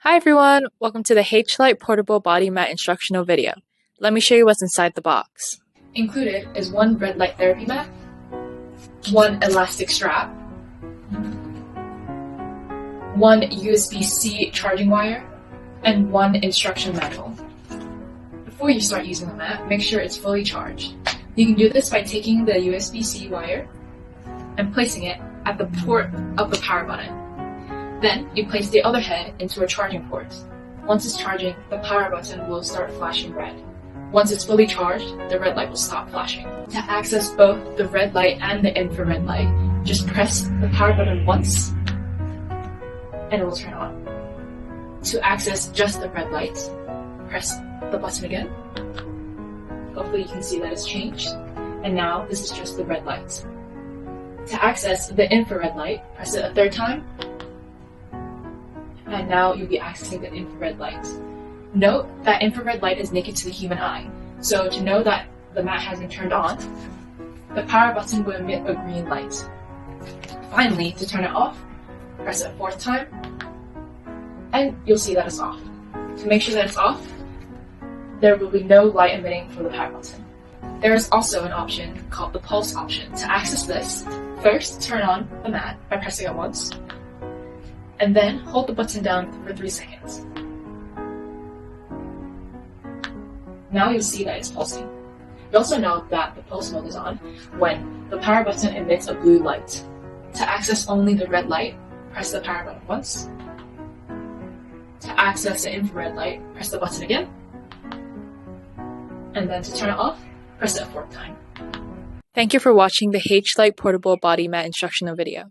Hi everyone, welcome to the H-Lite Portable Body Mat instructional video. Let me show you what's inside the box. Included is one red light therapy mat, one elastic strap, one USB-C charging wire, and one instruction manual. Before you start using the mat, make sure it's fully charged. You can do this by taking the USB-C wire and placing it at the port of the power button. Then, you place the other head into a charging port. Once it's charging, the power button will start flashing red. Once it's fully charged, the red light will stop flashing. To access both the red light and the infrared light, just press the power button once, and it will turn on. To access just the red light, press the button again. Hopefully you can see that it's changed. And now, this is just the red light. To access the infrared light, press it a third time, and now you'll be accessing the infrared light. Note that infrared light is naked to the human eye, so to know that the mat has been turned on, the power button will emit a green light. Finally, to turn it off, press it a fourth time, and you'll see that it's off. To make sure that it's off, there will be no light emitting from the power button. There is also an option called the pulse option. To access this, first turn on the mat by pressing it once, and then hold the button down for 3 seconds. Now you'll see that it's pulsing. You also know that the pulse mode is on when the power button emits a blue light. To access only the red light, press the power button once. To access the infrared light, press the button again. And then to turn it off, press it a fourth time. Thank you for watching the H-Lite Portable Body Mat instructional video.